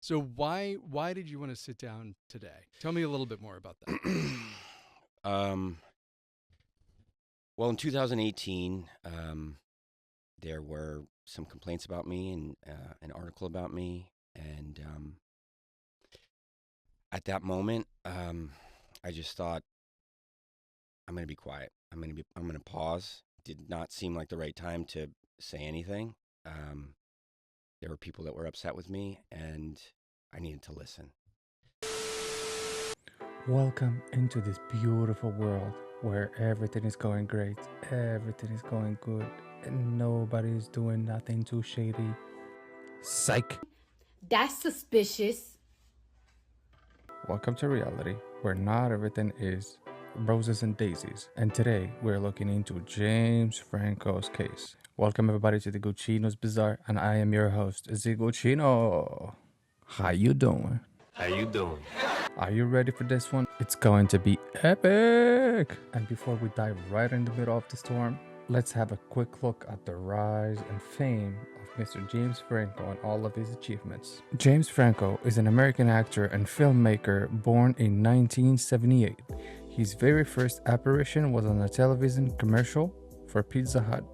So why did you want to sit down today? Tell me a little bit more about that. um, well, in 2018, there were some complaints about me and an article about me, and at that moment, I just thought I'm going to be quiet. I'm going to pause. Did not seem like the right time to say anything. Um, there were people that were upset with me, and I needed to listen. Welcome into this beautiful world where everything is going great, everything is going good, and nobody is doing nothing too shady. Psych! That's suspicious. Welcome to reality where not everything is roses and daisies. And today we're looking into James Franco's case. Welcome everybody to the Guccino's Bazaar, and I am your host, Ziguccino. How you doing? How you doing? Are you ready for this one? It's going to be epic! And before we dive right in the middle of the storm, let's have a quick look at the rise and fame of Mr. James Franco and all of his achievements. James Franco is an American actor and filmmaker born in 1978. His very first apparition was on a television commercial for Pizza Hut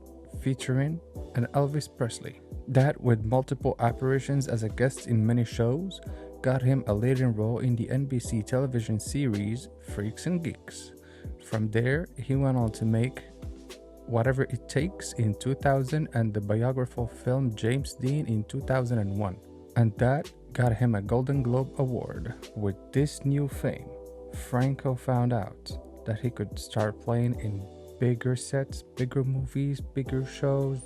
featuring an Elvis Presley. That, with multiple apparitions as a guest in many shows, got him a leading role in the NBC television series Freaks and Geeks. From there, he went on to make Whatever It Takes in 2000 and the biographical film James Dean in 2001. And that got him a Golden Globe Award. With this new fame, Franco found out that he could start playing in bigger sets, bigger movies, bigger shows,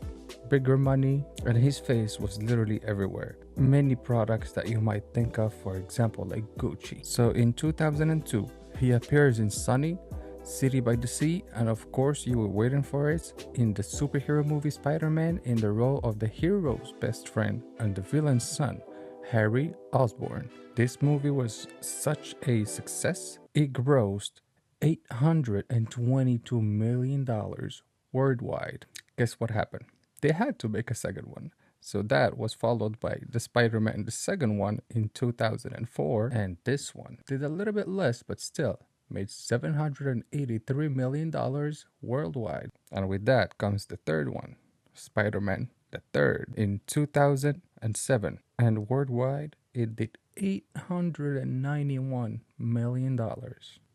bigger money, and his face was literally everywhere. Many products that you might think of, for example, like Gucci. So in 2002, he appears in Sunny, City by the Sea, and of course you were waiting for it, in the superhero movie Spider-Man in the role of the hero's best friend and the villain's son, Harry Osborn. This movie was such a success, it grossed $822 million worldwide. Guess what happened? They had to make a second one. So that was followed by the Spider-Man, the second one in 2004, and this one did a little bit less, but still made $783 million worldwide. And with that comes the third one, Spider-Man, the third, in 2007, and worldwide it did $891 million.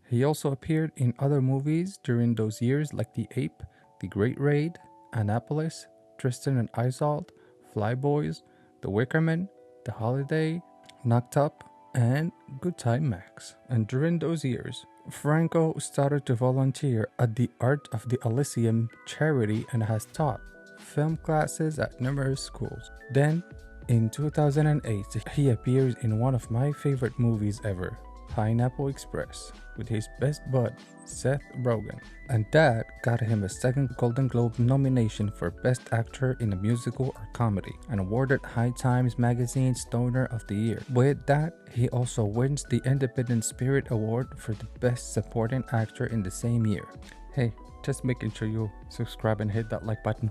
He also appeared in other movies during those years like The Ape, The Great Raid, Annapolis, Tristan and Isolde, Flyboys, The Wicker Man, The Holiday, Knocked Up, and Good Time Max. And during those years, Franco started to volunteer at the Art of the Elysium charity and has taught film classes at numerous schools. Then, in 2008, he appears in one of my favorite movies ever, Pineapple Express, with his best bud, Seth Rogen, and that got him a second Golden Globe nomination for Best Actor in a Musical or Comedy, and awarded High Times Magazine Stoner of the Year. With that, he also wins the Independent Spirit Award for the Best Supporting Actor in the same year. Hey, just making sure you subscribe and hit that like button.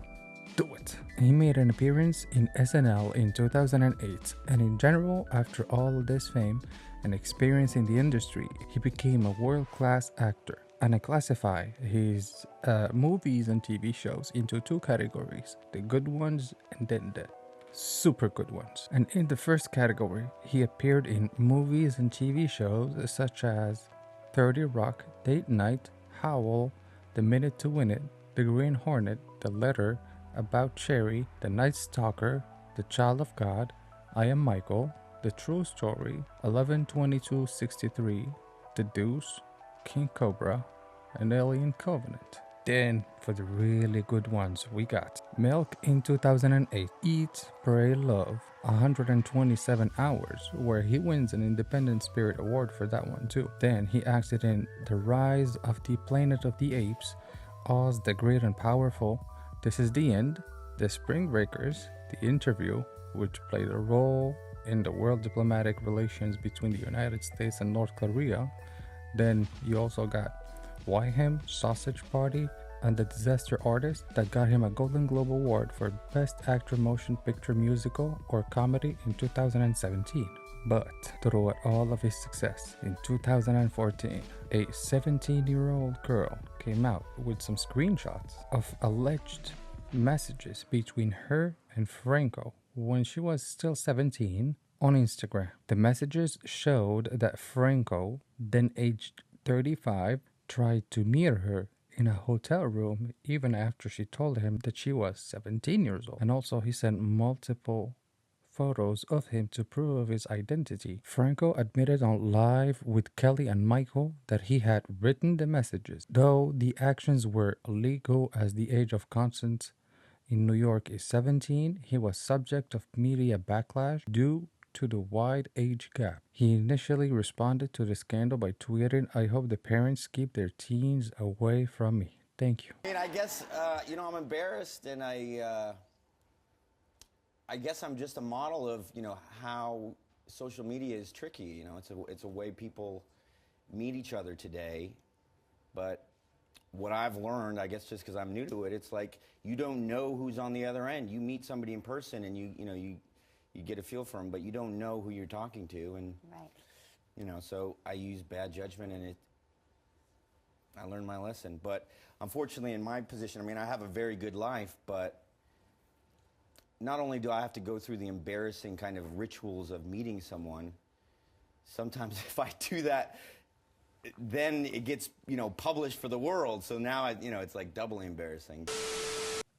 Do it! He made an appearance in SNL in 2008, and in general, after all this fame and experience in the industry, he became a world-class actor. And I classify his movies and TV shows into two categories, the good ones and then the super good ones. And in the first category, he appeared in movies and TV shows such as 30 Rock, Date Night, Howl, The Minute to Win It, The Green Hornet, The Letter, About Cherry, The Night Stalker, The Child of God, I Am Michael, The True Story, 11/22/63, The Deuce, King Cobra, and Alien Covenant. Then, for the really good ones, we got Milk in 2008, Eat, Pray, Love, 127 Hours, where he wins an Independent Spirit Award for that one too. Then he acted in The Rise of the Planet of the Apes, Oz the Great and Powerful, This Is the End, The Spring Breakers, The Interview, which played a role in the world diplomatic relations between the United States and North Korea. Then you also got Why Him, Sausage Party, and The Disaster Artist, that got him a Golden Globe Award for Best Actor Motion Picture Musical or Comedy in 2017. But throughout all of his success, in 2014, a 17-year-old girl came out with some screenshots of alleged messages between her and Franco when she was still 17 on Instagram. The messages showed that Franco, then aged 35, tried to meet her in a hotel room even after she told him that she was 17 years old. And also, he sent multiple photos of him to prove his identity. Franco admitted on Live with Kelly and Michael that he had written the messages. Though the actions were illegal as the age of consent in New York is 17, he was subject of media backlash due to the wide age gap. He initially responded to the scandal by tweeting, "I hope the parents keep their teens away from me. Thank you." I mean, I guess, I'm embarrassed, and I guess I'm just a model of, how social media is tricky. It's a way people meet each other today. But what I've learned, I guess just because I'm new to it, it's like you don't know who's on the other end. You meet somebody in person and you get a feel for them, but you don't know who you're talking to. And, right. So I use bad judgment, and I learned my lesson. But unfortunately, in my position, I mean, I have a very good life, but not only do I have to go through the embarrassing kind of rituals of meeting someone, sometimes if I do that, then it gets, published for the world. So now, it's like doubly embarrassing.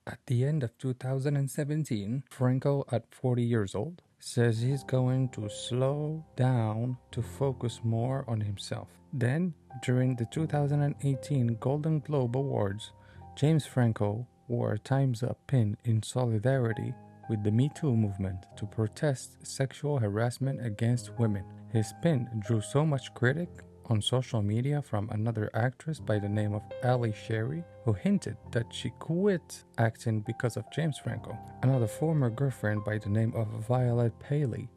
At the end of 2017, Franco, at 40 years old, says he's going to slow down to focus more on himself. Then, during the 2018 Golden Globe Awards, James Franco wore a Time's Up pin in solidarity with the Me Too movement to protest sexual harassment against women. His pin drew so much critic on social media from another actress by the name of Ali Sherry, who hinted that she quit acting because of James Franco. Another former girlfriend by the name of Violet Paley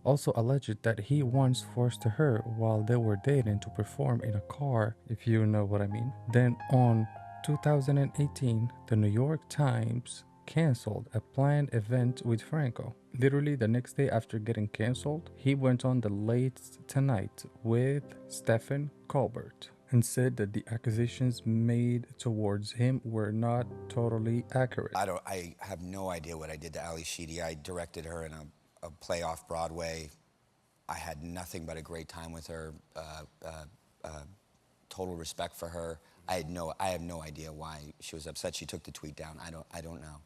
also alleged that he once forced her while they were dating to perform in a car, if you know what I mean. Then on 2018, the New York Times canceled a planned event with Franco. Literally the next day after getting canceled, he went on the Late Tonight with Stephen Colbert and said that the accusations made towards him were not totally accurate. I have no idea what I did to Ali Sheedy. I directed her in a play off Broadway. I had nothing but a great time with her. Total respect for her. I have no idea why she was upset. She took the tweet down. I don't know.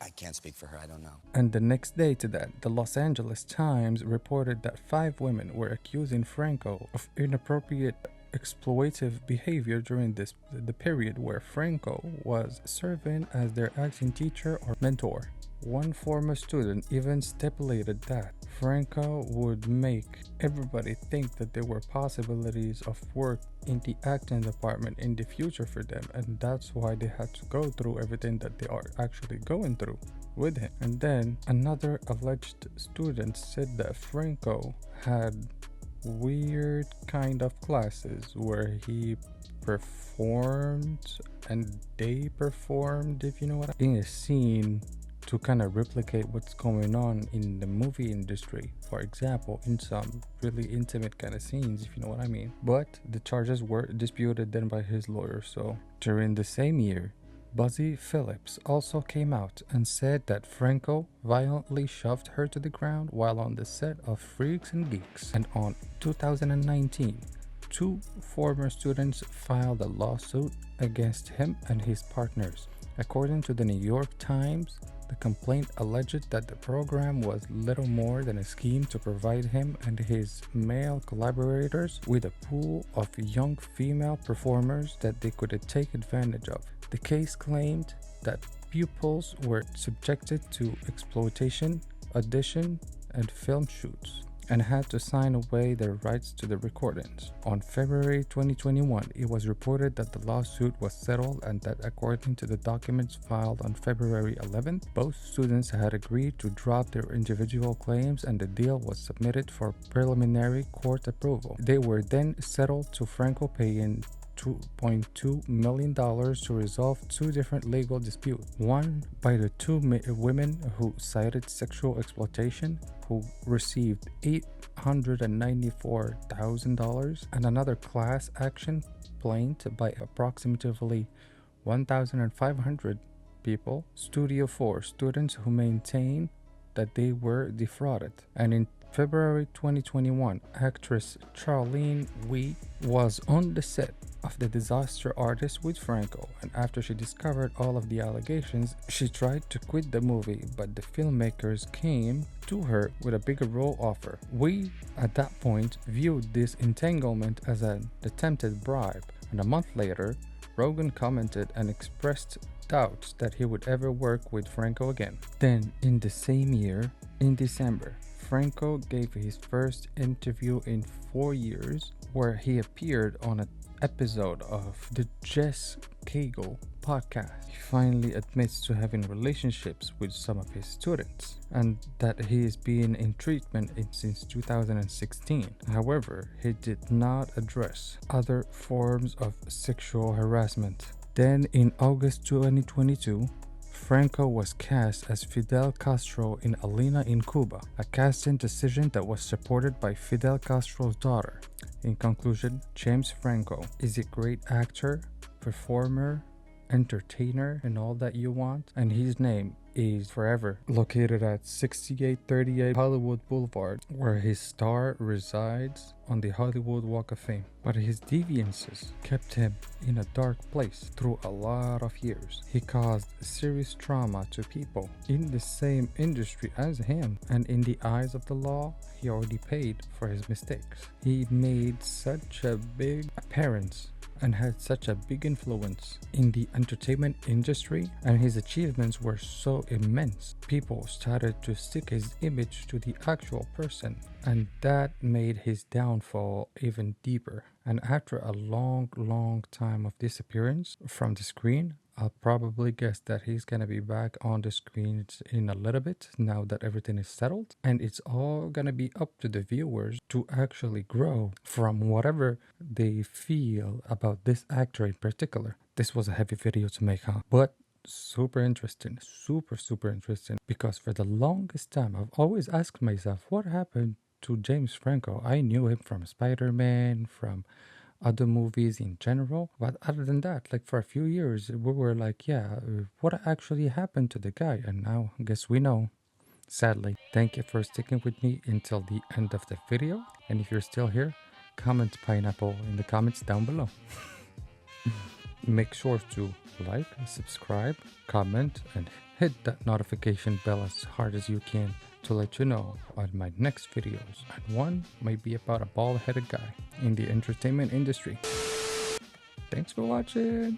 I can't speak for her. I don't know. And the next day to that, the Los Angeles Times reported that 5 women were accusing Franco of inappropriate exploitative behavior during the period where Franco was serving as their acting teacher or mentor. One former student even stipulated that Franco would make everybody think that there were possibilities of work in the acting department in the future for them, and that's why they had to go through everything that they are actually going through with him. And then another alleged student said that Franco had weird kind of classes where he performed and they performed, if you know what I mean, in a scene to kind of replicate what's going on in the movie industry, for example, in some really intimate kind of scenes, if you know what I mean. But the charges were disputed then by his lawyer. So during the same year, Buzzy Phillips also came out and said that Franco violently shoved her to the ground while on the set of Freaks and Geeks. And on 2019, 2 former students filed a lawsuit against him and his partners. According to the New York Times, the complaint alleged that the program was little more than a scheme to provide him and his male collaborators with a pool of young female performers that they could take advantage of. The case claimed that pupils were subjected to exploitation, audition, and film shoots, and had to sign away their rights to the recordings. On February 2021, it was reported that the lawsuit was settled and that according to the documents filed on February 11th, both students had agreed to drop their individual claims and the deal was submitted for preliminary court approval. They were then settled to Franco paying $2.2 million to resolve two different legal disputes. One by the two women who cited sexual exploitation, who received $894,000, and another class action plaint by approximately 1,500 people, Studio 4 students who maintain that they were defrauded. And in February 2021, actress Charlene Wee was on the set of The Disaster Artist with Franco, and after she discovered all of the allegations, she tried to quit the movie, but the filmmakers came to her with a bigger role offer. Wee, at that point, viewed this entanglement as an attempted bribe, and a month later, Rogan commented and expressed doubts that he would ever work with Franco again. Then, in the same year, in December, Franco gave his first interview in 4 years, where he appeared on an episode of the Jess Cagle podcast. He finally admits to having relationships with some of his students and that he is being in treatment since 2016. However, he did not address other forms of sexual harassment. Then in August 2022, Franco was cast as Fidel Castro in Alina in Cuba, a casting decision that was supported by Fidel Castro's daughter. In conclusion, James Franco is a great actor, performer, entertainer, and all that you want, and his name is forever located at 6838 Hollywood Boulevard, where his star resides on the Hollywood Walk of Fame. But his deviances kept him in a dark place through a lot of years. He caused serious trauma to people in the same industry as him, and in the eyes of the law, he already paid for his mistakes. He made such a big appearance and had such a big influence in the entertainment industry, and his achievements were so immense. People started to stick his image to the actual person, and that made his downfall even deeper. And after a long time of disappearance from the screen, I'll probably guess that he's gonna be back on the screens in a little bit now that everything is settled, and it's all gonna be up to the viewers to actually grow from whatever they feel about this actor in particular. This was a heavy video to make, huh? But super interesting, super interesting, because for the longest time I've always asked myself, what happened to James Franco? I knew him from Spider-Man, from other movies in general, but other than that, like for a few years we were like, yeah, what actually happened to the guy? And now I guess we know, sadly. Thank you for sticking with me until the end of the video, and if you're still here, comment pineapple in the comments down below. Make sure to like, subscribe, comment, and hit that notification bell as hard as you can to let you know on my next videos, and one might be about a bald-headed guy in the entertainment industry. Thanks for watching.